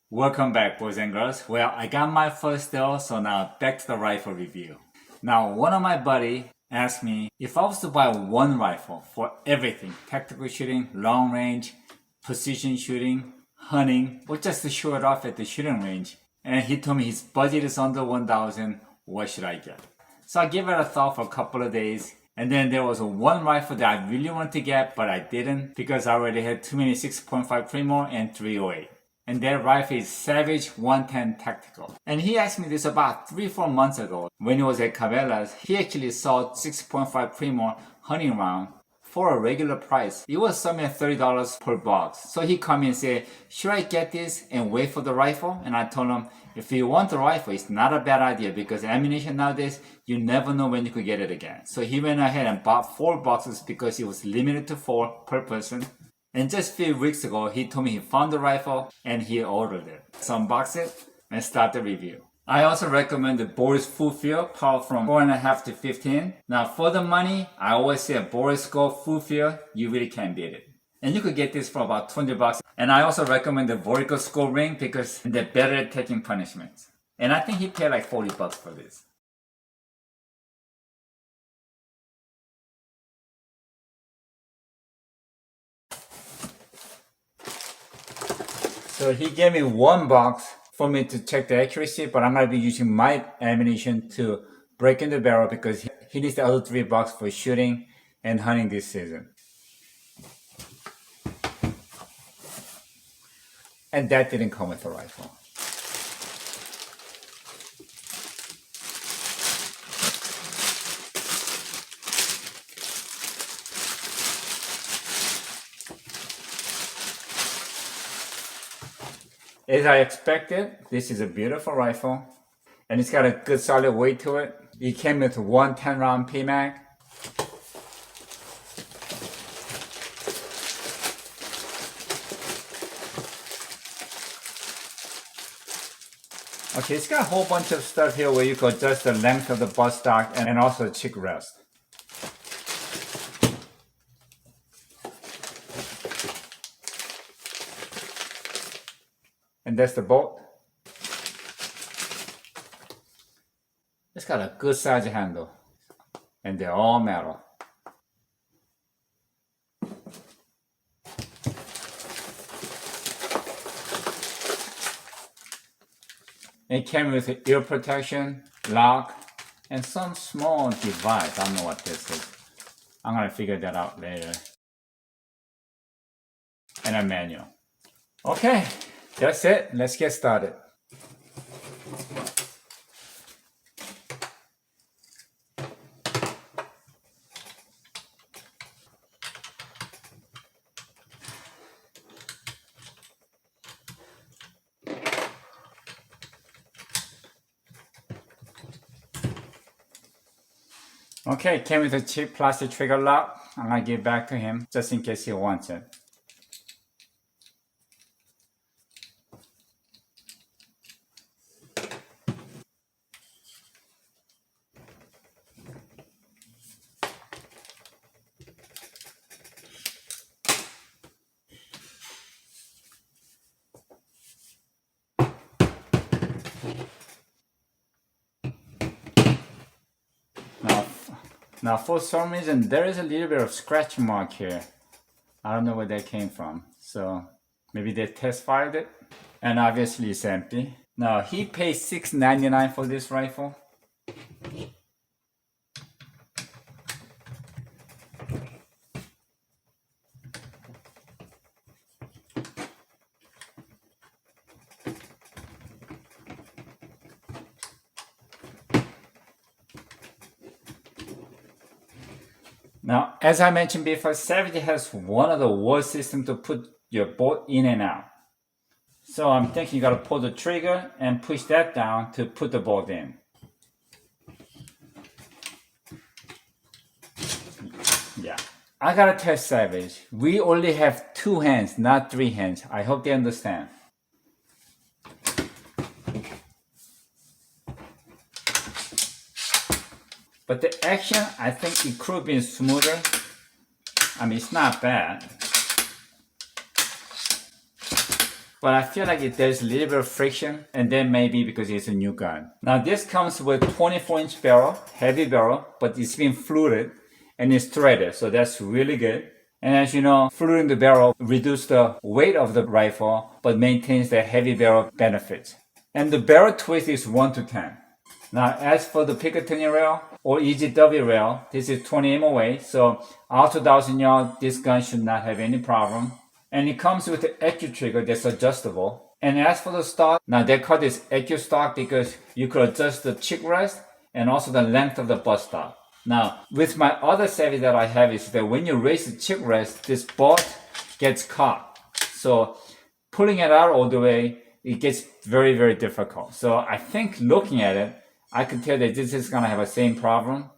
Welcome back, boys and girls. Well, I got my first deal, so now back to the rifle review. Now, one of my buddy asked me if I was to buy one rifle for everything, tactical shooting, long range, precision shooting, hunting, or just to show it off at the shooting range. And he told me his budget is under 1,000, what should I get? So I gave it a thought for a couple of days. And then there was one rifle that I really wanted to get, but I didn't because I already had too many 6.5 Claymore and 308. And that rifle is Savage 110 Tactical. And he asked me this about 3-4 months ago when he was at Cabela's. He actually saw 6.5 Claymore hunting round for a regular price. It was somewhere $30 per box. So he called me and said, should I get this and wait for the rifle? And I told him, if you want the rifle, it's not a bad idea because ammunition nowadays, you never know when you could get it again. So he went ahead and bought 4 boxes because it was limited to 4 per person. And just a few weeks ago, he told me he found the rifle and he ordered it. So unbox it and start the review. I also recommend the Burris Full Field, power from 4.5 to 15. Now for the money, I always say a Burris Go Full Field, you really can't beat it. And you could get this for about $20. And I also recommend the vertical scope ring because they're better at taking punishments. And I think he paid like $40 for this. So he gave me one box for me to check the accuracy, but I'm going to be using my ammunition to break in the barrel because he needs the other 3 boxes for shooting and hunting this season. And that didn't come with the rifle. As I expected, this is a beautiful rifle, and it's got a good solid weight to it. It came with one 10-round PMAG. Okay, it's got a whole bunch of stuff here where you could adjust the length of the buttstock and also the cheek rest. And that's the bolt. It's got a good size handle. And they're all metal. It came with ear protection, lock, and some small device. I don't know what this is. I'm going to figure that out later. And a manual. Okay. That's it. Let's get started. Okay, came with a cheap plastic trigger lock. I'm gonna give it back to him just in case he wants it. Now for some reason there is a little bit of scratch mark here. I don't know where that came from. So maybe they test fired it. And obviously it's empty. Now he paid $6.99 for this rifle. Now, as I mentioned before, Savage has one of the worst systems to put your bolt in and out. So I'm thinking you gotta pull the trigger and push that down to put the bolt in. Yeah. I gotta tell Savage, we only have 2 hands, not 3 hands. I hope they understand. But the action, I think it could have been smoother. I mean, it's not bad. but I feel like there's a little bit of friction, and then maybe because it's a new gun. Now this comes with 24-inch barrel, heavy barrel, but it's been fluted and it's threaded, so that's really good. And as you know, fluting the barrel reduces the weight of the rifle, but maintains the heavy barrel benefits. And the barrel twist is 1 to 10. Now, as for the Picatinny rail or EGW rail, this is 20 MOA, so out to 1,000 yards, this gun should not have any problem. And it comes with the AccuTrigger that's adjustable. And as for the stock, now they call this AccuStock because you could adjust the chick rest and also the length of the butt stop. Now, with my other savvy that I have is that when you raise the chick rest, this bolt gets caught. So pulling it out all the way, it gets very, very difficult. So I think looking at it, I can tell that this is going to have the same problem.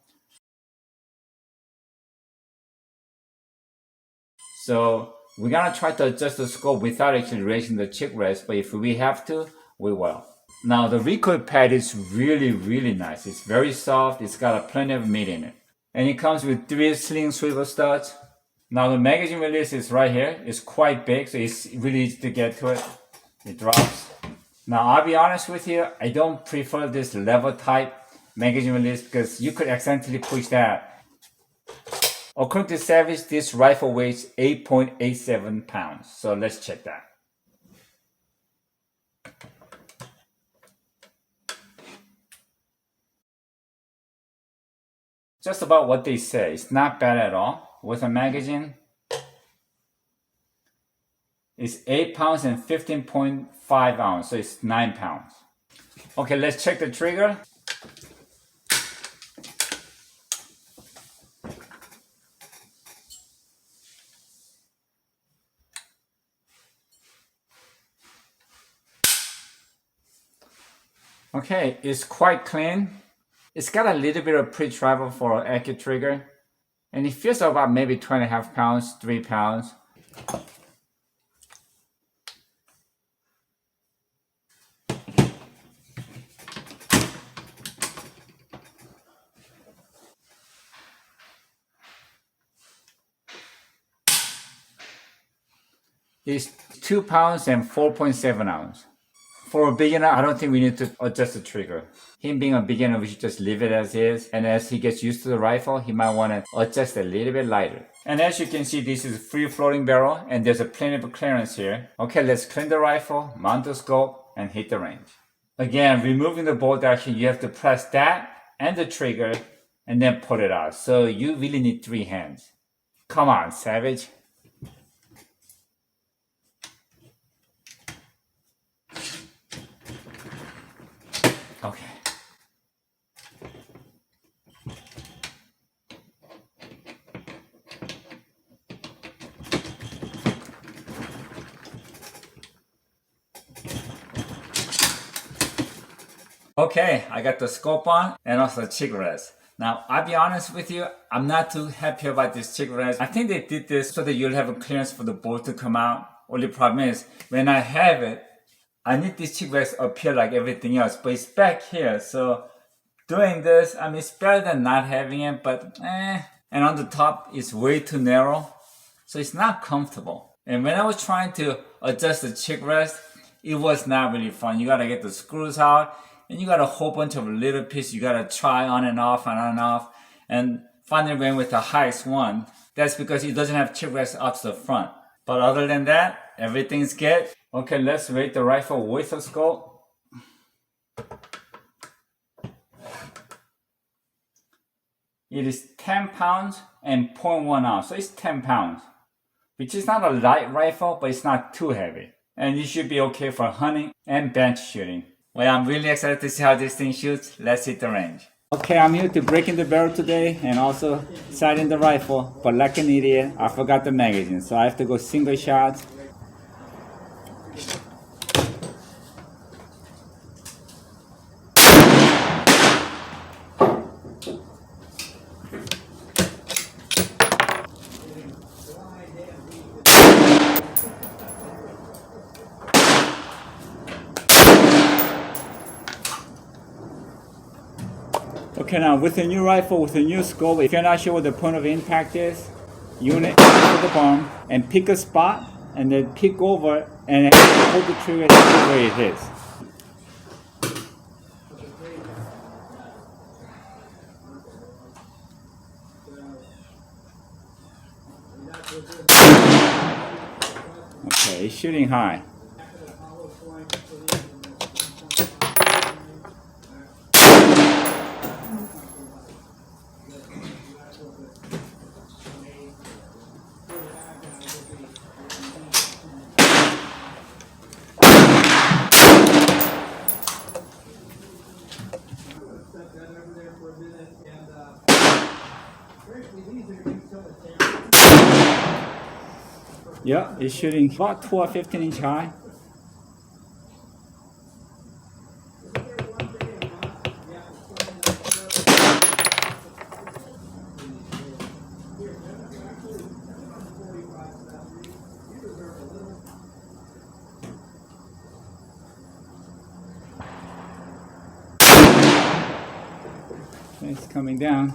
So we're going to try to adjust the scope without actually raising the chick rest, but if we have to, we will. Now the recoil pad is really, really nice. It's very soft. It's got plenty of meat in it. And it comes with 3 sling swivel studs. Now the magazine release is right here. It's quite big, so it's really easy to get to it. It drops. Now I'll be honest with you, I don't prefer this lever type magazine release because you could accidentally push that. According to Savage, this rifle weighs 8.87 pounds. So let's check that. Just about what they say. It's not bad at all. With a magazine, it's 8 pounds and 15.5 ounces, so it's 9 pounds. Okay, let's check the trigger. Okay, it's quite clean. It's got a little bit of pre-travel for an AccuTrigger, and it feels about maybe 2.5 pounds, 3 pounds. It's 2 pounds and 4.7 ounces. For a beginner, I don't think we need to adjust the trigger. Him being a beginner, we should just leave it as is. And as he gets used to the rifle, he might want to adjust a little bit lighter. And as you can see, this is a free floating barrel and there's a plenty of clearance here. Okay, let's clean the rifle, mount the scope, and hit the range. Again, removing the bolt action, you have to press that and the trigger and then pull it out. So you really need 3 hands. Come on, Savage. Okay. Okay, I got the scope on and also the chick rest. Now, I'll be honest with you, I'm not too happy about this chick rest. I think they did this so that you'll have a clearance for the bolt to come out. Only problem is, when I have it, I need this chick rest up here like everything else, but it's back here. So doing this, I mean, it's better than not having it, but And on the top, it's way too narrow, so it's not comfortable. And when I was trying to adjust the chick rest, it was not really fun. You gotta get the screws out, and you got a whole bunch of little pieces you gotta try on and off and on and off. And finally went with the highest one. That's because it doesn't have chick rest up to the front. But other than that, everything's good. Okay, let's rate the rifle with the scope. It is 10 pounds and 0.1 ounce, so it's 10 pounds. Which is not a light rifle, but it's not too heavy. And it should be okay for hunting and bench shooting. Well, I'm really excited to see how this thing shoots. Let's hit the range. Okay, I'm here to break in the barrel today and also sight in the rifle. But like an idiot, I forgot the magazine, so I have to go single shot. Okay, now with a new rifle, with a new scope, if you're not sure what the point of impact is, you want to aim for the bone and pick a spot and then peek over and pull the trigger and see where it hits. Okay, it's shooting high. Yeah, it's shooting about 12, 15 inch high. It's coming down.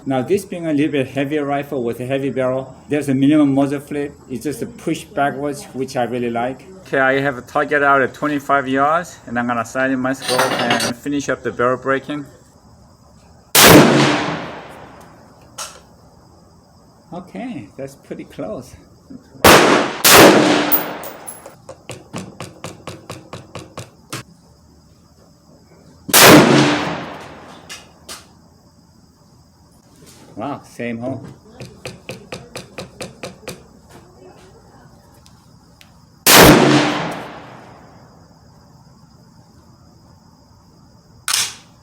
Now this being a little bit heavier rifle with a heavy barrel, there's a minimum muzzle flip. It's just a push backwards, which I really like. Okay, I have a target out at 25 yards, and I'm gonna sight in my scope and finish up the barrel breaking. Okay, that's pretty close. Wow, same hole.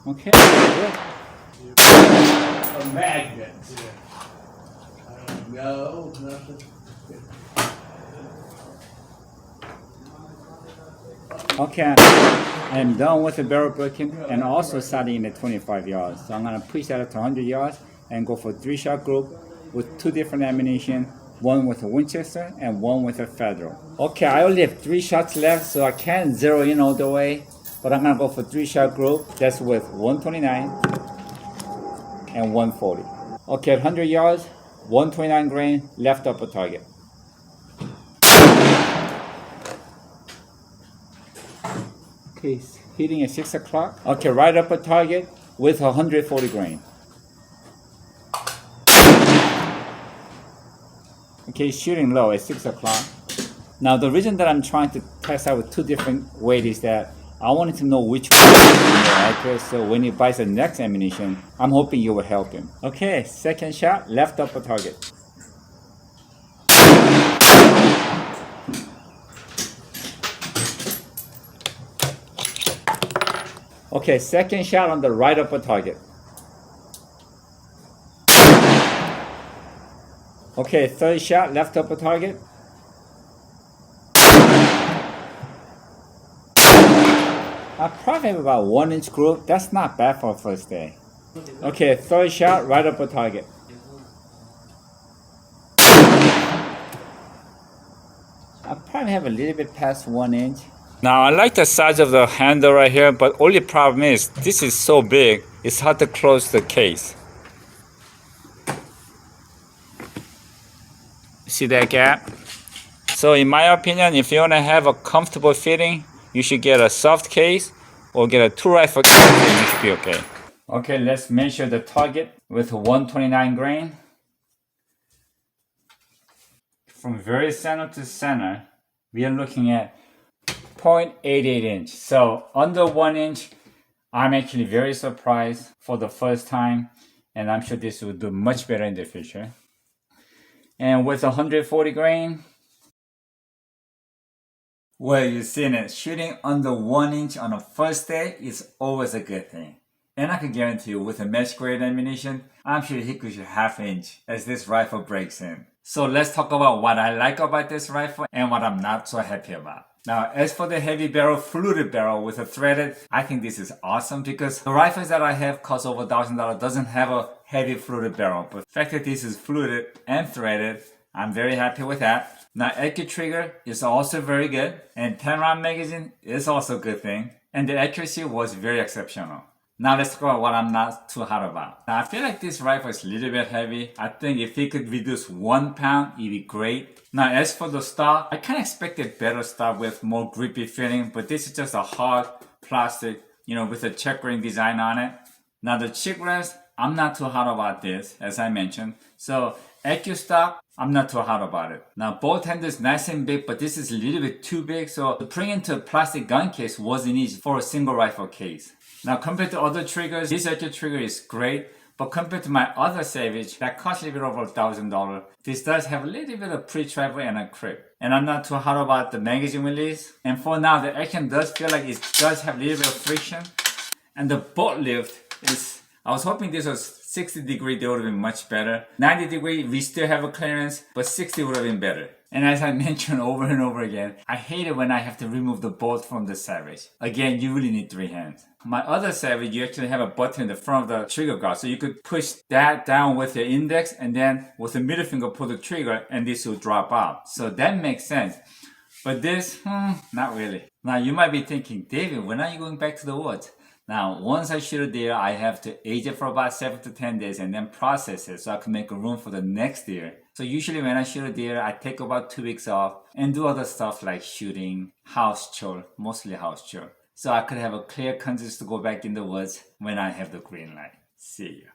Okay, good. A magnet. No, nothing. Okay, I am done with the barrel breaking and also sighting in at 25 yards. So I'm gonna push that up to 100 yards and go for a 3-shot group with 2 different ammunition, one with a Winchester and one with a Federal. Okay, I only have 3 shots left, so I can't zero in all the way, but I'm gonna go for 3-shot group. That's with 129 and 140. Okay, at 100 yards, 129 grain left upper target. Okay, it's hitting at 6 o'clock. Okay, right upper target with 140 grain. Okay, shooting low at 6 o'clock. Now the reason that I'm trying to test out with 2 different weight is that I wanted to know which one is more accurate, so when he buys the next ammunition, I'm hoping you will help him. Okay, second shot, left upper target. Okay, second shot on the right upper target. Okay, third shot, left upper target. I probably have about 1 inch group. That's not bad for a first day. Okay, third shot, right upper target. I probably have a little bit past 1 inch. Now I like the size of the handle right here, but only problem is this is so big, it's hard to close the case. See that gap? So in my opinion, if you want to have a comfortable fitting, you should get a soft case or get a 2-rifle case and it should be okay. Okay, let's measure the target with 129 grain. From very center to center, we are looking at 0.88 inch. So under 1 inch, I'm actually very surprised for the first time, and I'm sure this will do much better in the future. And with 140 grain, well, you've seen it. Shooting under 1 inch on a first day is always a good thing. And I can guarantee you, with a match grade ammunition, I'm sure he could shoot ½ inch as this rifle breaks in. So let's talk about what I like about this rifle and what I'm not so happy about. Now, as for the heavy barrel, fluted barrel with a threaded, I think this is awesome because the rifles that I have cost over $1,000 doesn't have a heavy fluted barrel. But the fact that this is fluted and threaded, I'm very happy with that. Now, AccuTrigger is also very good, and 10-round magazine is also a good thing, and the accuracy was very exceptional. Now let's talk about what I'm not too hot about. Now I feel like this rifle is a little bit heavy. I think if it could reduce 1 pound, it'd be great. Now as for the stock, I kind of expected better stock with more grippy feeling, but this is just a hard plastic, with a checkering design on it. Now the cheek rest, I'm not too hot about this, as I mentioned. So AccuStock, I'm not too hot about it. Now both handles nice and big, but this is a little bit too big, so putting into a plastic gun case wasn't easy for a single rifle case. Now compared to other triggers, this Accu trigger is great, but compared to my other Savage that cost a little bit over $1,000, this does have a little bit of pre-travel and a grip. And I'm not too hot about the magazine release. And for now, the action does feel like it does have a little bit of friction. And the bolt lift is, I was hoping this was 60 degree, they would have been much better. 90 degree, we still have a clearance, but 60 would have been better. And as I mentioned over and over again, I hate it when I have to remove the bolt from the Savage. Again, you really need 3 hands. My other Savage, you actually have a button in the front of the trigger guard, so you could push that down with your index and then with the middle finger pull the trigger and this will drop out. So that makes sense. But this, not really. Now you might be thinking, David, when are you going back to the woods? Now, once I shoot a deer, I have to age it for about 7 to 10 days and then process it so I can make room for the next deer. So usually when I shoot a deer, I take about 2 weeks off and do other stuff like shooting, house chore, mostly house chore. So I could have a clear conscience to go back in the woods when I have the green light. See ya.